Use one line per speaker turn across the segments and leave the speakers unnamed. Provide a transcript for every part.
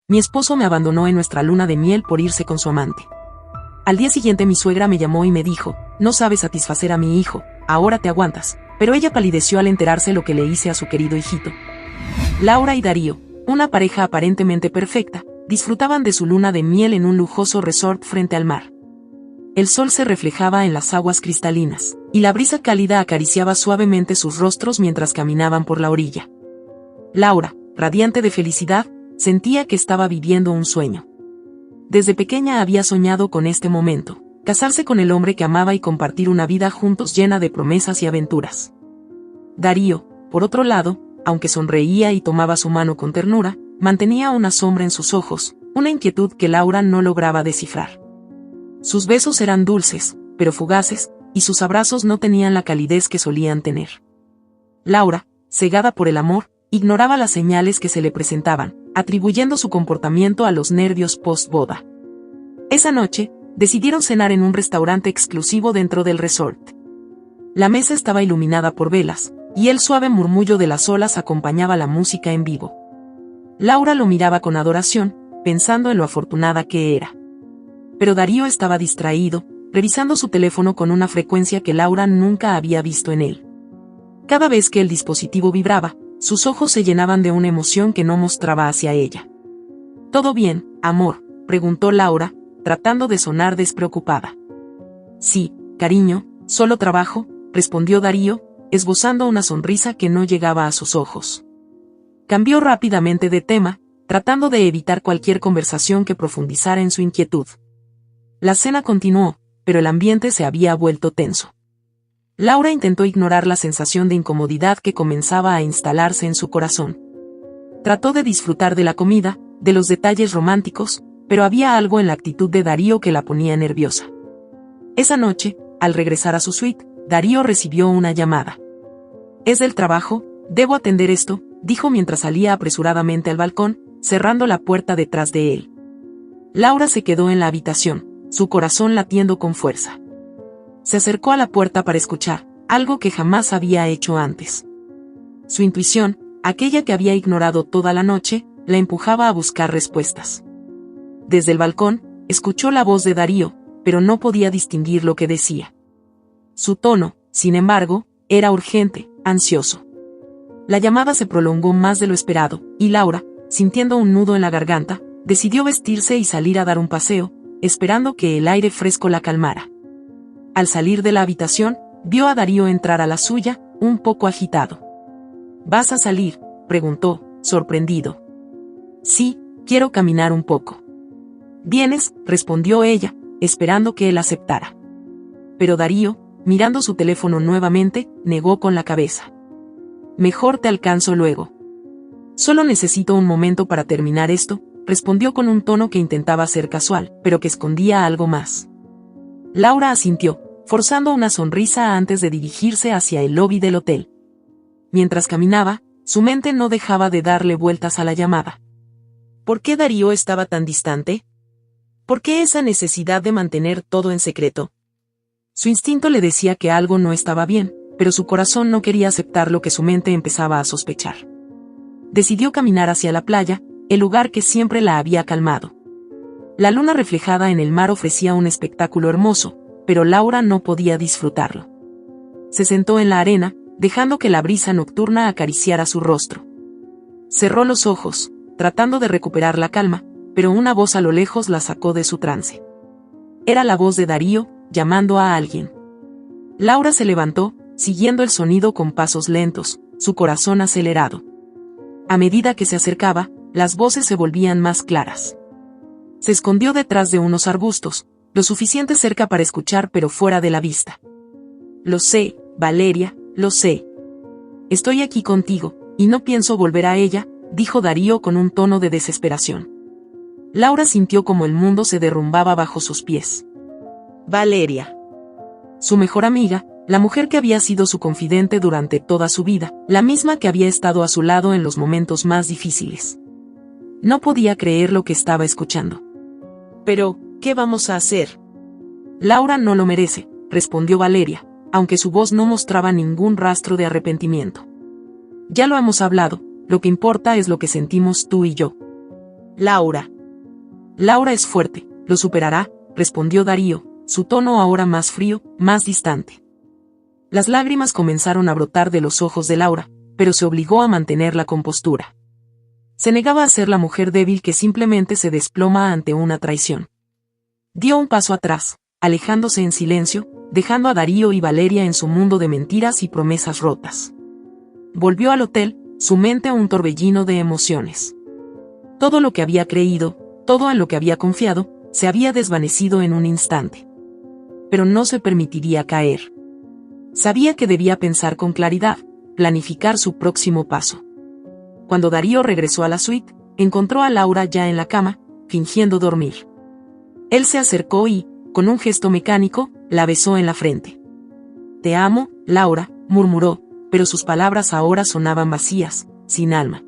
Mi esposo me abandonó en nuestra luna de miel por irse con su amante. Al día siguiente mi suegra me llamó y me dijo, no sabes satisfacer a mi hijo, ahora te aguantas. Pero ella palideció al enterarse lo que le hice a su querido hijito. Laura y Darío, una pareja aparentemente perfecta, disfrutaban de su luna de miel en un lujoso resort frente al mar. El sol se reflejaba en las aguas cristalinas, y la brisa cálida acariciaba suavemente sus rostros mientras caminaban por la orilla. Laura, radiante de felicidad, sentía que estaba viviendo un sueño. Desde pequeña había soñado con este momento, casarse con el hombre que amaba y compartir una vida juntos llena de promesas y aventuras. Darío, por otro lado, aunque sonreía y tomaba su mano con ternura, mantenía una sombra en sus ojos, una inquietud que Laura no lograba descifrar. Sus besos eran dulces, pero fugaces, y sus abrazos no tenían la calidez que solían tener. Laura, cegada por el amor, ignoraba las señales que se le presentaban, atribuyendo su comportamiento a los nervios post-boda. Esa noche, decidieron cenar en un restaurante exclusivo dentro del resort. La mesa estaba iluminada por velas, y el suave murmullo de las olas acompañaba la música en vivo. Laura lo miraba con adoración, pensando en lo afortunada que era. Pero Darío estaba distraído, revisando su teléfono con una frecuencia que Laura nunca había visto en él. Cada vez que el dispositivo vibraba, sus ojos se llenaban de una emoción que no mostraba hacia ella. ¿Todo bien, amor?, preguntó Laura, tratando de sonar despreocupada. Sí, cariño, solo trabajo, respondió Darío, esbozando una sonrisa que no llegaba a sus ojos. Cambió rápidamente de tema, tratando de evitar cualquier conversación que profundizara en su inquietud. La cena continuó, pero el ambiente se había vuelto tenso. Laura intentó ignorar la sensación de incomodidad que comenzaba a instalarse en su corazón. Trató de disfrutar de la comida, de los detalles románticos, pero había algo en la actitud de Darío que la ponía nerviosa. Esa noche, al regresar a su suite, Darío recibió una llamada. «Es del trabajo, debo atender esto», dijo mientras salía apresuradamente al balcón, cerrando la puerta detrás de él. Laura se quedó en la habitación, su corazón latiendo con fuerza. Se acercó a la puerta para escuchar, algo que jamás había hecho antes. Su intuición, aquella que había ignorado toda la noche, la empujaba a buscar respuestas. Desde el balcón, escuchó la voz de Darío, pero no podía distinguir lo que decía. Su tono, sin embargo, era urgente, ansioso. La llamada se prolongó más de lo esperado, y Laura, sintiendo un nudo en la garganta, decidió vestirse y salir a dar un paseo, esperando que el aire fresco la calmara. Al salir de la habitación, vio a Darío entrar a la suya, un poco agitado. «¿Vas a salir?», preguntó, sorprendido. «Sí, quiero caminar un poco». «¿Vienes?», respondió ella, esperando que él aceptara. Pero Darío, mirando su teléfono nuevamente, negó con la cabeza. «Mejor te alcanzo luego». «Solo necesito un momento para terminar esto», respondió con un tono que intentaba ser casual, pero que escondía algo más. Laura asintió, forzando una sonrisa antes de dirigirse hacia el lobby del hotel. Mientras caminaba, su mente no dejaba de darle vueltas a la llamada. ¿Por qué Darío estaba tan distante? ¿Por qué esa necesidad de mantener todo en secreto? Su instinto le decía que algo no estaba bien, pero su corazón no quería aceptar lo que su mente empezaba a sospechar. Decidió caminar hacia la playa, el lugar que siempre la había calmado. La luna reflejada en el mar ofrecía un espectáculo hermoso, pero Laura no podía disfrutarlo. Se sentó en la arena, dejando que la brisa nocturna acariciara su rostro. Cerró los ojos, tratando de recuperar la calma, pero una voz a lo lejos la sacó de su trance. Era la voz de Darío, llamando a alguien. Laura se levantó, siguiendo el sonido con pasos lentos, su corazón acelerado. A medida que se acercaba, las voces se volvían más claras. Se escondió detrás de unos arbustos, lo suficiente cerca para escuchar pero fuera de la vista. «Lo sé, Valeria, lo sé. Estoy aquí contigo, y no pienso volver a ella», dijo Darío con un tono de desesperación. Laura sintió como el mundo se derrumbaba bajo sus pies. Valeria. Su mejor amiga, la mujer que había sido su confidente durante toda su vida, la misma que había estado a su lado en los momentos más difíciles. No podía creer lo que estaba escuchando. «Pero, ¿qué vamos a hacer?». «Laura no lo merece», respondió Valeria, aunque su voz no mostraba ningún rastro de arrepentimiento. «Ya lo hemos hablado, lo que importa es lo que sentimos tú y yo». Laura. Laura es fuerte, lo superará, respondió Darío, su tono ahora más frío, más distante. Las lágrimas comenzaron a brotar de los ojos de Laura, pero se obligó a mantener la compostura. Se negaba a ser la mujer débil que simplemente se desploma ante una traición. Dio un paso atrás, alejándose en silencio, dejando a Darío y Valeria en su mundo de mentiras y promesas rotas. Volvió al hotel, su mente un torbellino de emociones. Todo lo que había creído, todo en lo que había confiado, se había desvanecido en un instante. Pero no se permitiría caer. Sabía que debía pensar con claridad, planificar su próximo paso. Cuando Darío regresó a la suite, encontró a Laura ya en la cama, fingiendo dormir. Él se acercó y, con un gesto mecánico, la besó en la frente. «Te amo, Laura», murmuró, pero sus palabras ahora sonaban vacías, sin alma.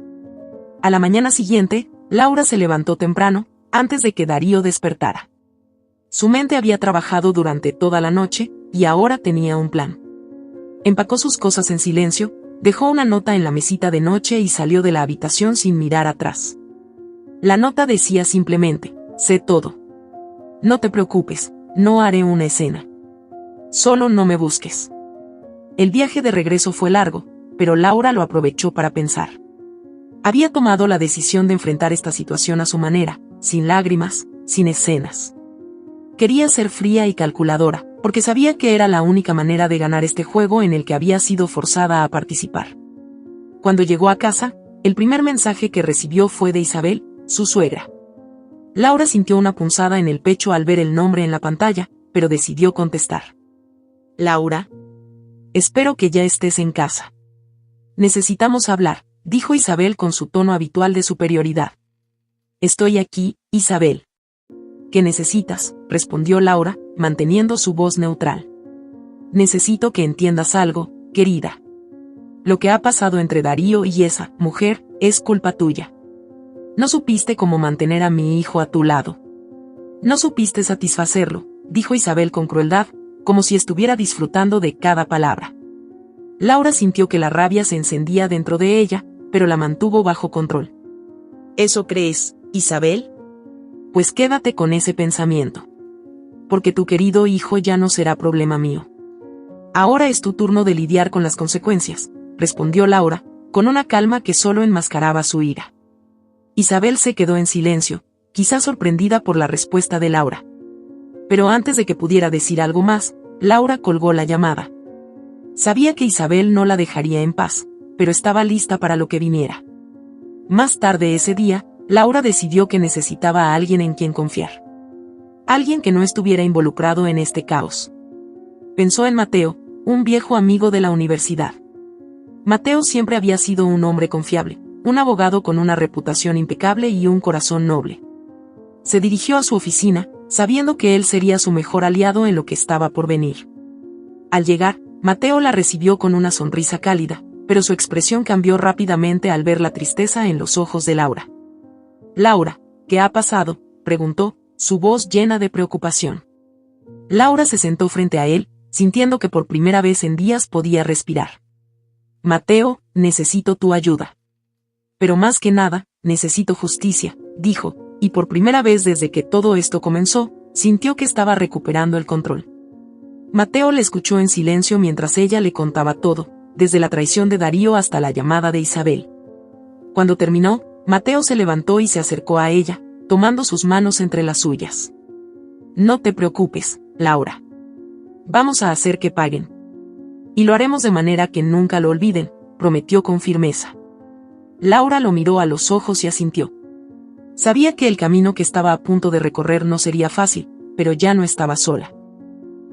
A la mañana siguiente, Laura se levantó temprano, antes de que Darío despertara. Su mente había trabajado durante toda la noche, y ahora tenía un plan. Empacó sus cosas en silencio, dejó una nota en la mesita de noche y salió de la habitación sin mirar atrás. La nota decía simplemente: «Sé todo. No te preocupes, no haré una escena. Solo no me busques». El viaje de regreso fue largo, pero Laura lo aprovechó para pensar. Había tomado la decisión de enfrentar esta situación a su manera, sin lágrimas, sin escenas. Quería ser fría y calculadora, porque sabía que era la única manera de ganar este juego en el que había sido forzada a participar. Cuando llegó a casa, el primer mensaje que recibió fue de Isabel, su suegra. Laura sintió una punzada en el pecho al ver el nombre en la pantalla, pero decidió contestar. «Laura, espero que ya estés en casa. Necesitamos hablar», dijo Isabel con su tono habitual de superioridad. «Estoy aquí, Isabel». «¿Qué necesitas?», respondió Laura, manteniendo su voz neutral. «Necesito que entiendas algo, querida. Lo que ha pasado entre Darío y esa mujer es culpa tuya. No supiste cómo mantener a mi hijo a tu lado. No supiste satisfacerlo», dijo Isabel con crueldad, como si estuviera disfrutando de cada palabra. Laura sintió que la rabia se encendía dentro de ella, pero la mantuvo bajo control. «¿Eso crees, Isabel? Pues quédate con ese pensamiento. Porque tu querido hijo ya no será problema mío. Ahora es tu turno de lidiar con las consecuencias», respondió Laura, con una calma que solo enmascaraba su ira. Isabel se quedó en silencio, quizá sorprendida por la respuesta de Laura. Pero antes de que pudiera decir algo más, Laura colgó la llamada. Sabía que Isabel no la dejaría en paz, pero estaba lista para lo que viniera. Más tarde ese día, Laura decidió que necesitaba a alguien en quien confiar. Alguien que no estuviera involucrado en este caos. Pensó en Mateo, un viejo amigo de la universidad. Mateo siempre había sido un hombre confiable, un abogado con una reputación impecable y un corazón noble. Se dirigió a su oficina, sabiendo que él sería su mejor aliado en lo que estaba por venir. Al llegar, Mateo la recibió con una sonrisa cálida, pero su expresión cambió rápidamente al ver la tristeza en los ojos de Laura. «Laura, ¿qué ha pasado?», preguntó, su voz llena de preocupación. Laura se sentó frente a él, sintiendo que por primera vez en días podía respirar. «Mateo, necesito tu ayuda. Pero más que nada, necesito justicia», dijo, y por primera vez desde que todo esto comenzó, sintió que estaba recuperando el control. Mateo le escuchó en silencio mientras ella le contaba todo, desde la traición de Darío hasta la llamada de Isabel. Cuando terminó, Mateo se levantó y se acercó a ella, tomando sus manos entre las suyas. «No te preocupes, Laura. Vamos a hacer que paguen. Y lo haremos de manera que nunca lo olviden», prometió con firmeza. Laura lo miró a los ojos y asintió. Sabía que el camino que estaba a punto de recorrer no sería fácil, pero ya no estaba sola.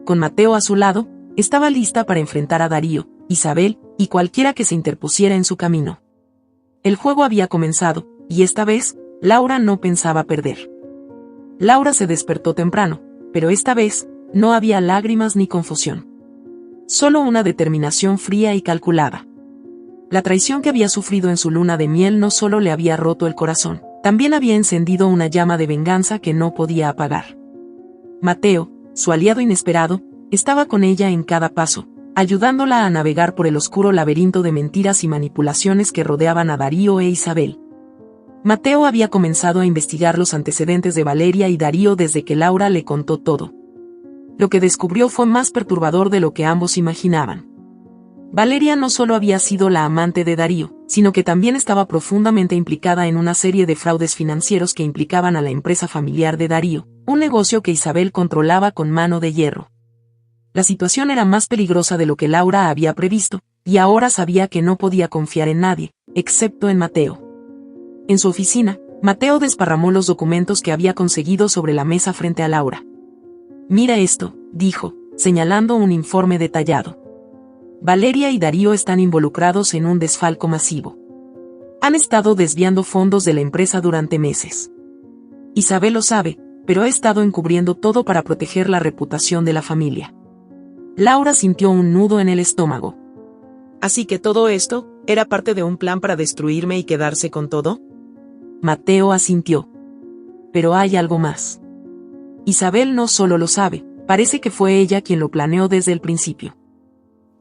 Con Mateo a su lado, estaba lista para enfrentar a Darío, Isabel, y cualquiera que se interpusiera en su camino. El juego había comenzado, y esta vez, Laura no pensaba perder. Laura se despertó temprano, pero esta vez, no había lágrimas ni confusión. Solo una determinación fría y calculada. La traición que había sufrido en su luna de miel no solo le había roto el corazón, también había encendido una llama de venganza que no podía apagar. Mateo, su aliado inesperado, estaba con ella en cada paso, ayudándola a navegar por el oscuro laberinto de mentiras y manipulaciones que rodeaban a Darío e Isabel. Mateo había comenzado a investigar los antecedentes de Valeria y Darío desde que Laura le contó todo. Lo que descubrió fue más perturbador de lo que ambos imaginaban. Valeria no solo había sido la amante de Darío, sino que también estaba profundamente implicada en una serie de fraudes financieros que implicaban a la empresa familiar de Darío, un negocio que Isabel controlaba con mano de hierro. La situación era más peligrosa de lo que Laura había previsto, y ahora sabía que no podía confiar en nadie, excepto en Mateo. En su oficina, Mateo desparramó los documentos que había conseguido sobre la mesa frente a Laura. «Mira esto», dijo, señalando un informe detallado. Valeria y Darío están involucrados en un desfalco masivo. Han estado desviando fondos de la empresa durante meses. Isabel lo sabe, pero ha estado encubriendo todo para proteger la reputación de la familia. Laura sintió un nudo en el estómago.
¿Así que todo esto era parte de un plan para destruirme y quedarse con todo?
Mateo asintió. Pero hay algo más. Isabel no solo lo sabe, parece que fue ella quien lo planeó desde el principio.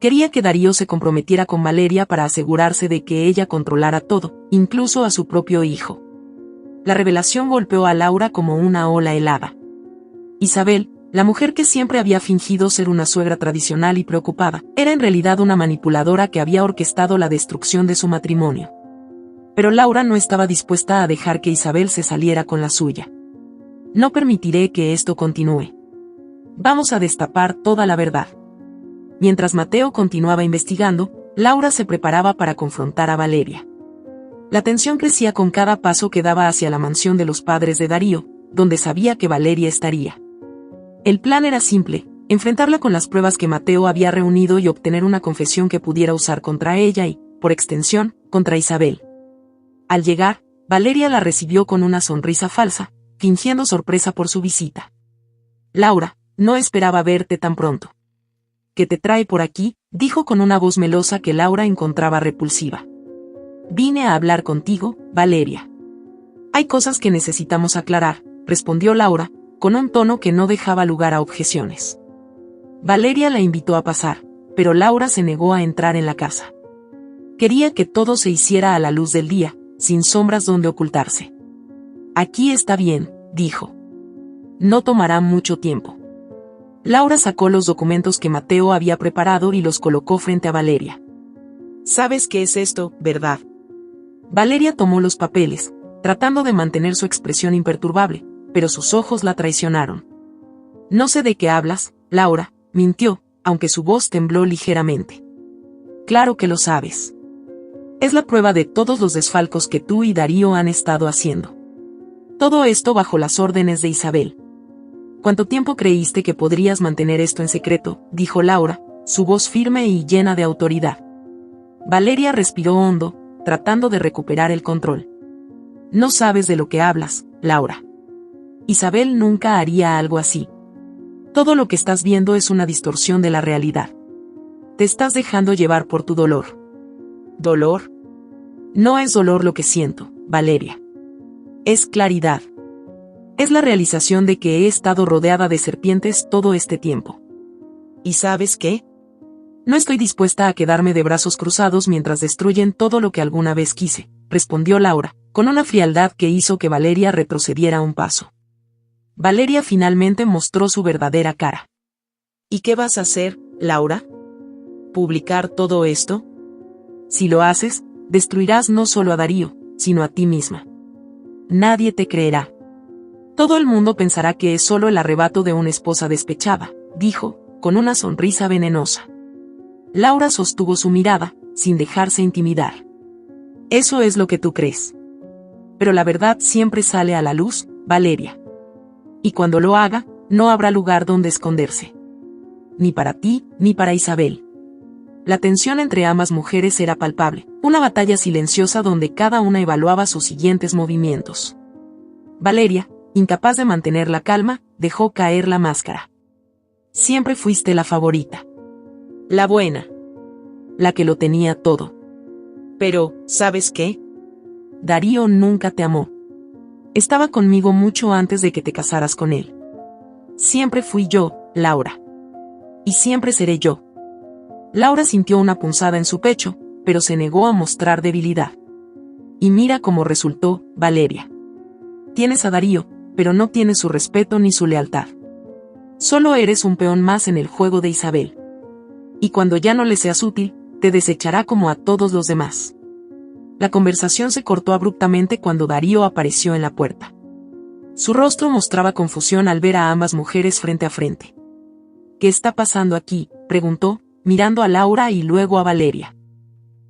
Quería que Darío se comprometiera con Valeria para asegurarse de que ella controlara todo, incluso a su propio hijo. La revelación golpeó a Laura como una ola helada. Isabel, la mujer que siempre había fingido ser una suegra tradicional y preocupada, era en realidad una manipuladora que había orquestado la destrucción de su matrimonio. Pero Laura no estaba dispuesta a dejar que Isabel se saliera con la suya. No permitiré que esto continúe. Vamos a destapar toda la verdad. Mientras Mateo continuaba investigando, Laura se preparaba para confrontar a Valeria. La tensión crecía con cada paso que daba hacia la mansión de los padres de Darío, donde sabía que Valeria estaría. El plan era simple, enfrentarla con las pruebas que Mateo había reunido y obtener una confesión que pudiera usar contra ella y, por extensión, contra Isabel. Al llegar, Valeria la recibió con una sonrisa falsa, fingiendo sorpresa por su visita. «Laura, no esperaba verte tan pronto». «¿Qué te trae por aquí?», dijo con una voz melosa que Laura encontraba repulsiva. «Vine a hablar contigo, Valeria». «Hay cosas que necesitamos aclarar», respondió Laura, con un tono que no dejaba lugar a objeciones. Valeria la invitó a pasar, pero Laura se negó a entrar en la casa. Quería que todo se hiciera a la luz del día, sin sombras donde ocultarse. «Aquí está bien», dijo. «No tomará mucho tiempo». Laura sacó los documentos que Mateo había preparado y los colocó frente a Valeria.
«¿Sabes qué es esto, verdad?»
Valeria tomó los papeles, tratando de mantener su expresión imperturbable, pero sus ojos la traicionaron. «No sé de qué hablas, Laura», mintió, aunque su voz tembló ligeramente. «Claro que lo sabes. Es la prueba de todos los desfalcos que tú y Darío han estado haciendo. Todo esto bajo las órdenes de Isabel». «¿Cuánto tiempo creíste que podrías mantener esto en secreto?», dijo Laura, su voz firme y llena de autoridad. Valeria respiró hondo, tratando de recuperar el control. «No sabes de lo que hablas, Laura. Isabel nunca haría algo así. Todo lo que estás viendo es una distorsión de la realidad. Te estás dejando llevar por tu dolor».
¿Dolor?
«No es dolor lo que siento, Valeria. Es claridad. Es la realización de que he estado rodeada de serpientes todo este tiempo».
¿Y sabes qué?
«No estoy dispuesta a quedarme de brazos cruzados mientras destruyen todo lo que alguna vez quise», respondió Laura, con una frialdad que hizo que Valeria retrocediera un paso. Valeria finalmente mostró su verdadera cara.
¿Y qué vas a hacer, Laura? ¿Publicar todo esto?
Si lo haces, destruirás no solo a Darío, sino a ti misma. Nadie te creerá. Todo el mundo pensará que es solo el arrebato de una esposa despechada, dijo, con una sonrisa venenosa. Laura sostuvo su mirada, sin dejarse intimidar. «Eso es lo que tú crees. Pero la verdad siempre sale a la luz, Valeria. Y cuando lo haga, no habrá lugar donde esconderse. Ni para ti, ni para Isabel». La tensión entre ambas mujeres era palpable, una batalla silenciosa donde cada una evaluaba sus siguientes movimientos. Valeria, incapaz de mantener la calma, dejó caer la máscara. «Siempre fuiste la favorita. La buena. La que lo tenía todo.
Pero, ¿sabes qué?
Darío nunca te amó. Estaba conmigo mucho antes de que te casaras con él. Siempre fui yo, Laura. Y siempre seré yo». Laura sintió una punzada en su pecho, pero se negó a mostrar debilidad. y mira cómo resultó, Valeria. Tienes a Darío, pero no tienes su respeto ni su lealtad. Solo eres un peón más en el juego de Isabel. Y cuando ya no le seas útil, te desechará como a todos los demás. La conversación se cortó abruptamente cuando Darío apareció en la puerta. Su rostro mostraba confusión al ver a ambas mujeres frente a frente. ¿Qué está pasando aquí?, preguntó, mirando a Laura y luego a Valeria.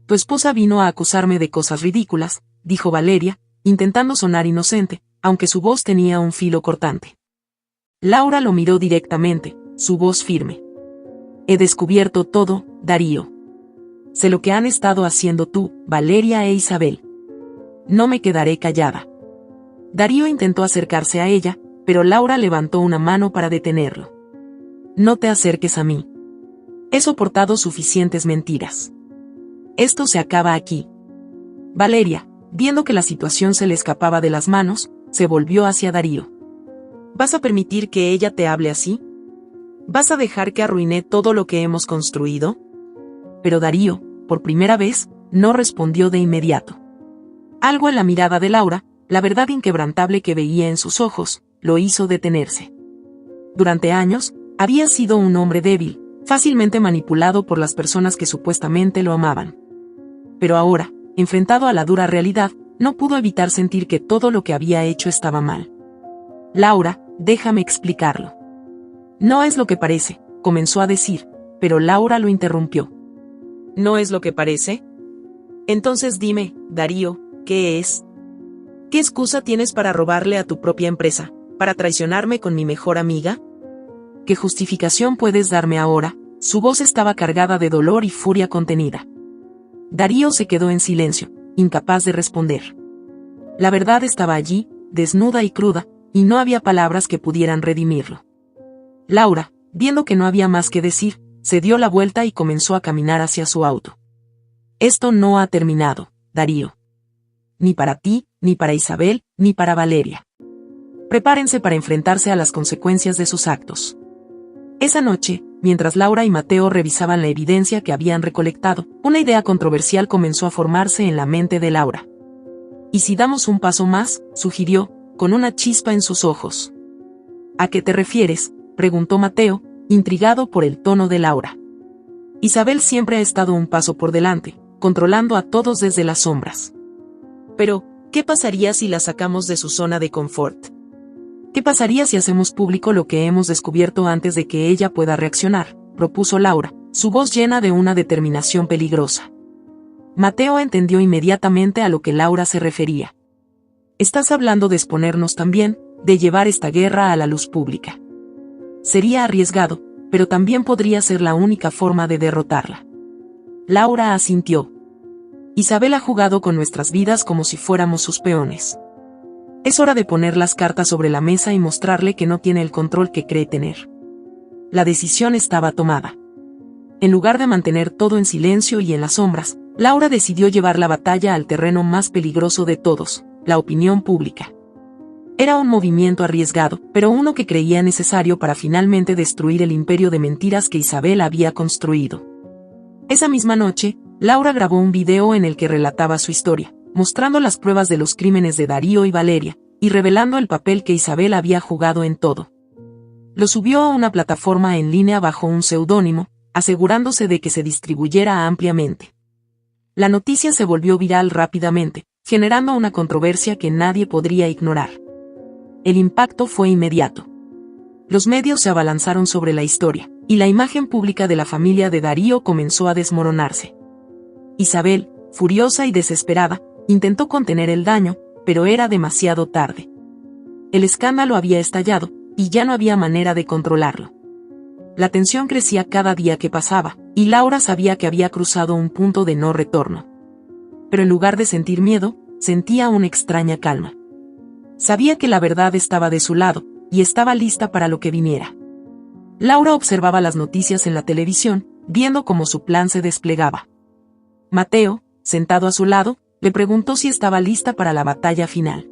Tu esposa vino a acusarme de cosas ridículas, dijo Valeria, intentando sonar inocente, aunque su voz tenía un filo cortante. Laura lo miró directamente, su voz firme. He descubierto todo, Darío. Sé lo que han estado haciendo tú, Valeria e Isabel. No me quedaré callada. Darío intentó acercarse a ella, pero Laura levantó una mano para detenerlo. No te acerques a mí. He soportado suficientes mentiras. Esto se acaba aquí. Valeria, viendo que la situación se le escapaba de las manos, se volvió hacia Darío. ¿Vas a permitir que ella te hable así? ¿Vas a dejar que arruine todo lo que hemos construido? Pero Darío, por primera vez, no respondió de inmediato. Algo en la mirada de Laura, la verdad inquebrantable que veía en sus ojos, lo hizo detenerse. Durante años, había sido un hombre débil, fácilmente manipulado por las personas que supuestamente lo amaban. Pero ahora, enfrentado a la dura realidad, no pudo evitar sentir que todo lo que había hecho estaba mal. Laura, déjame explicarlo. No es lo que parece, comenzó a decir, pero Laura lo interrumpió. ¿No es lo que parece? Entonces dime, Darío, ¿qué es? ¿Qué excusa tienes para robarle a tu propia empresa, para traicionarme con mi mejor amiga? ¿Qué justificación puedes darme ahora? Su voz estaba cargada de dolor y furia contenida. Darío se quedó en silencio, incapaz de responder. La verdad estaba allí, desnuda y cruda, y no había palabras que pudieran redimirlo. Laura, viendo que no había más que decir, se dio la vuelta y comenzó a caminar hacia su auto. Esto no ha terminado, Darío. Ni para ti, ni para Isabel, ni para Valeria. Prepárense para enfrentarse a las consecuencias de sus actos. Esa noche, mientras Laura y Mateo revisaban la evidencia que habían recolectado, una idea controversial comenzó a formarse en la mente de Laura. ¿Y si damos un paso más?, sugirió, con una chispa en sus ojos. ¿A qué te refieres?, preguntó Mateo, intrigado por el tono de Laura. Isabel siempre ha estado un paso por delante, controlando a todos desde las sombras. Pero, ¿qué pasaría si la sacamos de su zona de confort? ¿Qué pasaría si hacemos público lo que hemos descubierto antes de que ella pueda reaccionar?, propuso Laura, su voz llena de una determinación peligrosa. Mateo entendió inmediatamente a lo que Laura se refería. Estás hablando de exponernos también, de llevar esta guerra a la luz pública. Sería arriesgado, pero también podría ser la única forma de derrotarla. Laura asintió. Isabel ha jugado con nuestras vidas como si fuéramos sus peones. Es hora de poner las cartas sobre la mesa y mostrarle que no tiene el control que cree tener. La decisión estaba tomada. En lugar de mantener todo en silencio y en las sombras, Laura decidió llevar la batalla al terreno más peligroso de todos, la opinión pública. Era un movimiento arriesgado, pero uno que creía necesario para finalmente destruir el imperio de mentiras que Isabel había construido. Esa misma noche, Laura grabó un video en el que relataba su historia, mostrando las pruebas de los crímenes de Darío y Valeria, y revelando el papel que Isabel había jugado en todo. Lo subió a una plataforma en línea bajo un seudónimo, asegurándose de que se distribuyera ampliamente. La noticia se volvió viral rápidamente, generando una controversia que nadie podría ignorar. El impacto fue inmediato. Los medios se abalanzaron sobre la historia, y la imagen pública de la familia de Darío comenzó a desmoronarse. Isabel, furiosa y desesperada, intentó contener el daño, pero era demasiado tarde. El escándalo había estallado, y ya no había manera de controlarlo. La tensión crecía cada día que pasaba, y Laura sabía que había cruzado un punto de no retorno. Pero en lugar de sentir miedo, sentía una extraña calma. Sabía que la verdad estaba de su lado, y estaba lista para lo que viniera. Laura observaba las noticias en la televisión, viendo cómo su plan se desplegaba. Mateo, sentado a su lado, le preguntó si estaba lista para la batalla final.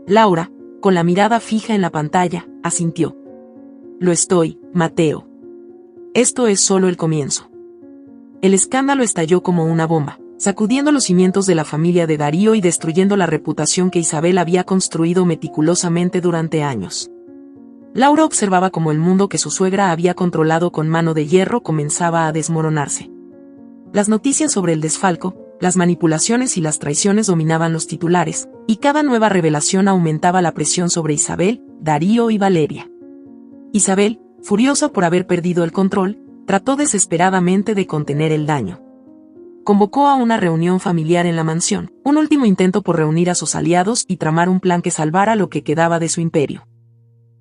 Laura, con la mirada fija en la pantalla, asintió. Lo estoy, Mateo. Esto es solo el comienzo. El escándalo estalló como una bomba, sacudiendo los cimientos de la familia de Darío y destruyendo la reputación que Isabel había construido meticulosamente durante años. Laura observaba cómo el mundo que su suegra había controlado con mano de hierro comenzaba a desmoronarse. Las noticias sobre el desfalco, las manipulaciones y las traiciones dominaban los titulares, y cada nueva revelación aumentaba la presión sobre Isabel, Darío y Valeria. Isabel, furiosa por haber perdido el control, trató desesperadamente de contener el daño. Convocó a una reunión familiar en la mansión, un último intento por reunir a sus aliados y tramar un plan que salvara lo que quedaba de su imperio.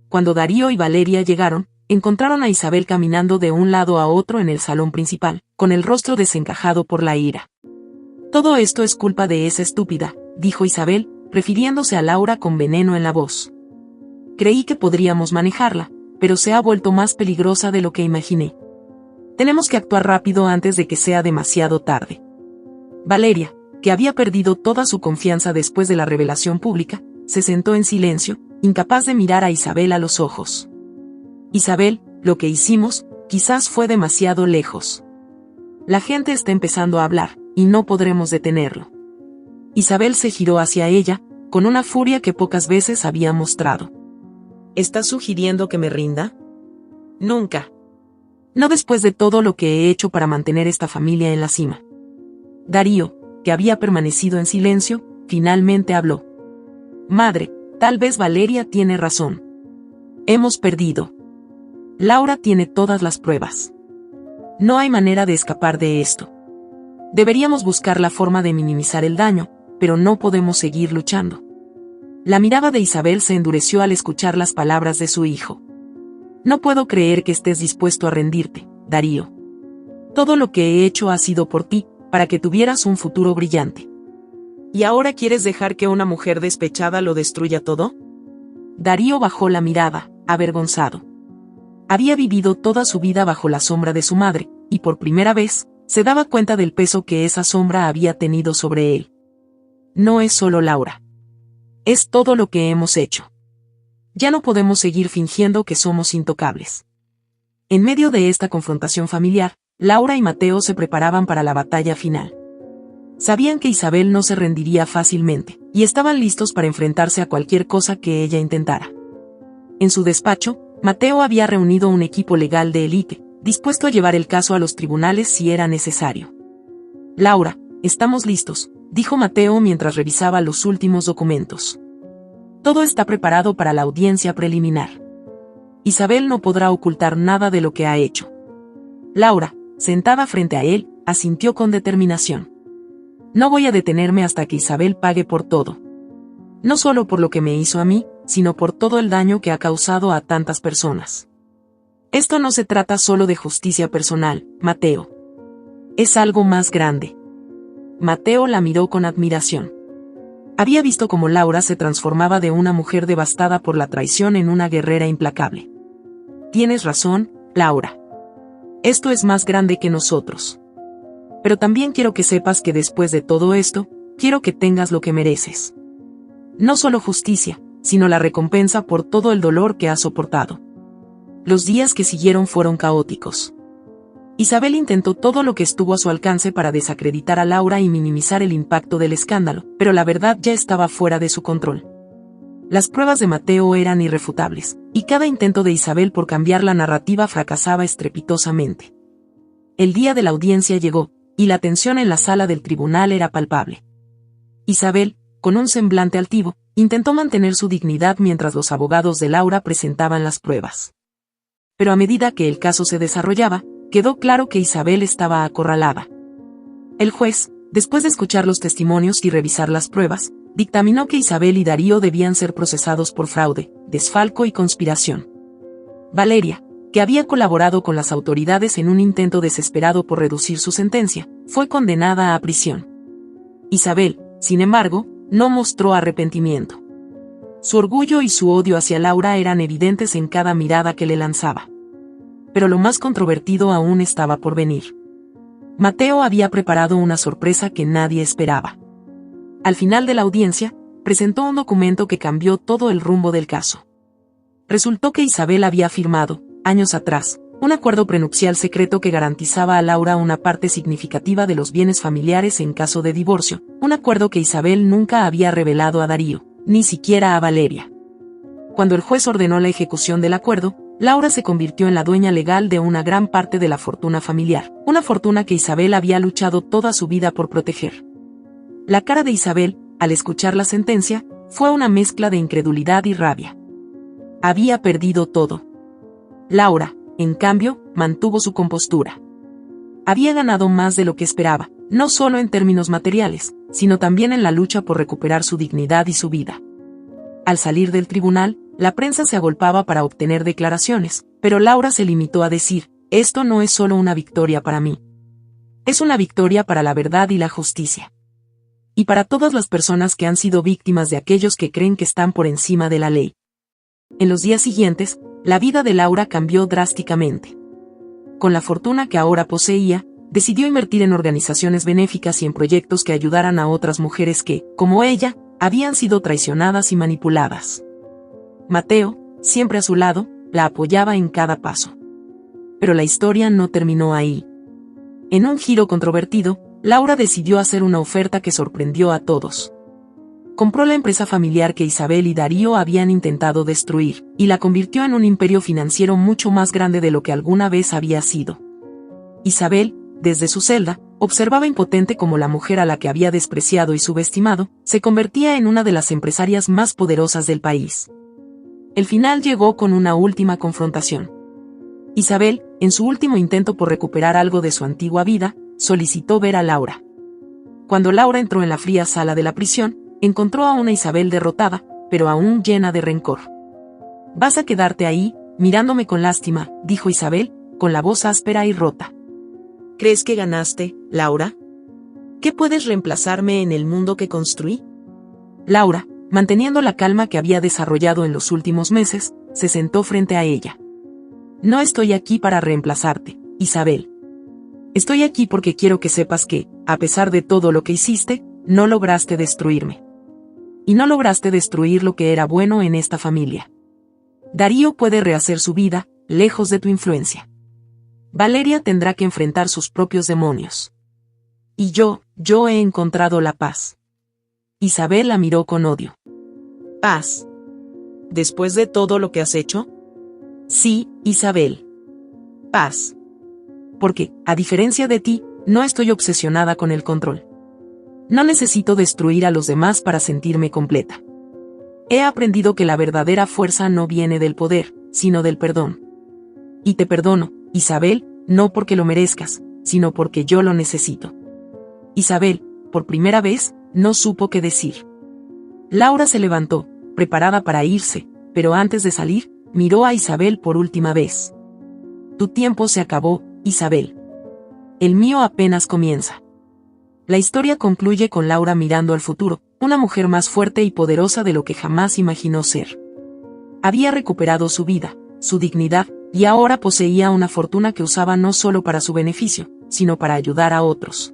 Cuando Darío y Valeria llegaron, encontraron a Isabel caminando de un lado a otro en el salón principal, con el rostro desencajado por la ira. «Todo esto es culpa de esa estúpida», dijo Isabel, refiriéndose a Laura con veneno en la voz. «Creí que podríamos manejarla, pero se ha vuelto más peligrosa de lo que imaginé. Tenemos que actuar rápido antes de que sea demasiado tarde». Valeria, que había perdido toda su confianza después de la revelación pública, se sentó en silencio, incapaz de mirar a Isabel a los ojos. «Isabel, lo que hicimos, quizás fue demasiado lejos. La gente está empezando a hablar, y no podremos detenerlo». Isabel se giró hacia ella, con una furia que pocas veces había mostrado.
¿Estás sugiriendo que me rinda? Nunca.
No después de todo lo que he hecho para mantener esta familia en la cima. Darío, que había permanecido en silencio, finalmente habló. «Madre, tal vez Valeria tiene razón. Hemos perdido. Laura tiene todas las pruebas. No hay manera de escapar de esto. Deberíamos buscar la forma de minimizar el daño, pero no podemos seguir luchando». La mirada de Isabel se endureció al escuchar las palabras de su hijo. «No puedo creer que estés dispuesto a rendirte, Darío. Todo lo que he hecho ha sido por ti, para que tuvieras un futuro brillante.
¿Y ahora quieres dejar que una mujer despechada lo destruya todo?»
Darío bajó la mirada, avergonzado. Había vivido toda su vida bajo la sombra de su madre, y por primera vez, se daba cuenta del peso que esa sombra había tenido sobre él. No es solo Laura. Es todo lo que hemos hecho. Ya no podemos seguir fingiendo que somos intocables. En medio de esta confrontación familiar, Laura y Mateo se preparaban para la batalla final. Sabían que Isabel no se rendiría fácilmente, y estaban listos para enfrentarse a cualquier cosa que ella intentara. En su despacho, Mateo había reunido un equipo legal de élite, dispuesto a llevar el caso a los tribunales si era necesario. «Laura, estamos listos», dijo Mateo mientras revisaba los últimos documentos. «Todo está preparado para la audiencia preliminar. Isabel no podrá ocultar nada de lo que ha hecho». Laura, sentada frente a él, asintió con determinación. «No voy a detenerme hasta que Isabel pague por todo. No solo por lo que me hizo a mí, sino por todo el daño que ha causado a tantas personas. Esto no se trata solo de justicia personal, Mateo. Es algo más grande». Mateo la miró con admiración. Había visto cómo Laura se transformaba de una mujer devastada por la traición en una guerrera implacable. «Tienes razón, Laura. Esto es más grande que nosotros. Pero también quiero que sepas que después de todo esto, quiero que tengas lo que mereces. No solo justicia, sino la recompensa por todo el dolor que has soportado». Los días que siguieron fueron caóticos. Isabel intentó todo lo que estuvo a su alcance para desacreditar a Laura y minimizar el impacto del escándalo, pero la verdad ya estaba fuera de su control. Las pruebas de Mateo eran irrefutables, y cada intento de Isabel por cambiar la narrativa fracasaba estrepitosamente. El día de la audiencia llegó, y la tensión en la sala del tribunal era palpable. Isabel, con un semblante altivo, intentó mantener su dignidad mientras los abogados de Laura presentaban las pruebas. Pero a medida que el caso se desarrollaba, quedó claro que Isabel estaba acorralada. El juez, después de escuchar los testimonios y revisar las pruebas, dictaminó que Isabel y Darío debían ser procesados por fraude, desfalco y conspiración. Valeria, que había colaborado con las autoridades en un intento desesperado por reducir su sentencia, fue condenada a prisión. Isabel, sin embargo, no mostró arrepentimiento. Su orgullo y su odio hacia Laura eran evidentes en cada mirada que le lanzaba. Pero lo más controvertido aún estaba por venir. Mateo había preparado una sorpresa que nadie esperaba. Al final de la audiencia, presentó un documento que cambió todo el rumbo del caso. Resultó que Isabel había firmado, años atrás, un acuerdo prenupcial secreto que garantizaba a Laura una parte significativa de los bienes familiares en caso de divorcio, un acuerdo que Isabel nunca había revelado a Darío, ni siquiera a Valeria. Cuando el juez ordenó la ejecución del acuerdo, Laura se convirtió en la dueña legal de una gran parte de la fortuna familiar, una fortuna que Isabel había luchado toda su vida por proteger. La cara de Isabel, al escuchar la sentencia, fue una mezcla de incredulidad y rabia. Había perdido todo. Laura, en cambio, mantuvo su compostura. Había ganado más de lo que esperaba, no solo en términos materiales, sino también en la lucha por recuperar su dignidad y su vida. Al salir del tribunal, la prensa se agolpaba para obtener declaraciones, pero Laura se limitó a decir: esto no es solo una victoria para mí. Es una victoria para la verdad y la justicia. Y para todas las personas que han sido víctimas de aquellos que creen que están por encima de la ley. En los días siguientes, la vida de Laura cambió drásticamente. Con la fortuna que ahora poseía, decidió invertir en organizaciones benéficas y en proyectos que ayudaran a otras mujeres que, como ella, habían sido traicionadas y manipuladas. Mateo, siempre a su lado, la apoyaba en cada paso. Pero la historia no terminó ahí. En un giro controvertido, Laura decidió hacer una oferta que sorprendió a todos. Compró la empresa familiar que Isabel y Darío habían intentado destruir, y la convirtió en un imperio financiero mucho más grande de lo que alguna vez había sido. Isabel, desde su celda, observaba impotente cómo la mujer a la que había despreciado y subestimado, se convertía en una de las empresarias más poderosas del país. El final llegó con una última confrontación. Isabel, en su último intento por recuperar algo de su antigua vida, solicitó ver a Laura. Cuando Laura entró en la fría sala de la prisión, encontró a una Isabel derrotada, pero aún llena de rencor. «Vas a quedarte ahí, mirándome con lástima», dijo Isabel, con la voz áspera y rota.
¿Crees que ganaste, Laura? ¿Qué puedes reemplazarme en el mundo que construí?
Laura, manteniendo la calma que había desarrollado en los últimos meses, se sentó frente a ella. «No estoy aquí para reemplazarte, Isabel. Estoy aquí porque quiero que sepas que, a pesar de todo lo que hiciste, no lograste destruirme. Y no lograste destruir lo que era bueno en esta familia. Darío puede rehacer su vida, lejos de tu influencia. Valeria tendrá que enfrentar sus propios demonios. Y yo he encontrado la paz». Isabel la miró con odio.
¿Paz? ¿Después de todo lo que has hecho?
Sí, Isabel.
Paz.
Porque, a diferencia de ti, no estoy obsesionada con el control. No necesito destruir a los demás para sentirme completa. He aprendido que la verdadera fuerza no viene del poder, sino del perdón. Y te perdono, Isabel, no porque lo merezcas, sino porque yo lo necesito. Isabel, por primera vez, no supo qué decir. Laura se levantó, preparada para irse, pero antes de salir, miró a Isabel por última vez. Tu tiempo se acabó, Isabel. El mío apenas comienza. La historia concluye con Laura mirando al futuro, una mujer más fuerte y poderosa de lo que jamás imaginó ser. Había recuperado su vida, su dignidad, y ahora poseía una fortuna que usaba no solo para su beneficio, sino para ayudar a otros.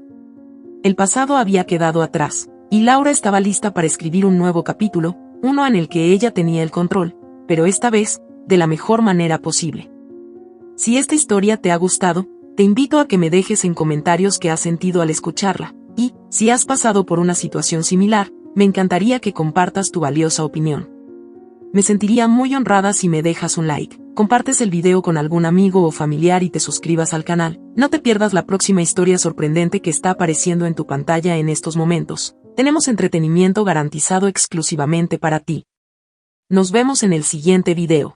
El pasado había quedado atrás, y Laura estaba lista para escribir un nuevo capítulo, uno en el que ella tenía el control, pero esta vez, de la mejor manera posible. Si esta historia te ha gustado, te invito a que me dejes en comentarios qué has sentido al escucharla, y, si has pasado por una situación similar, me encantaría que compartas tu valiosa opinión. Me sentiría muy honrada si me dejas un like, compartes el video con algún amigo o familiar y te suscribas al canal. No te pierdas la próxima historia sorprendente que está apareciendo en tu pantalla en estos momentos. Tenemos entretenimiento garantizado exclusivamente para ti. Nos vemos en el siguiente video.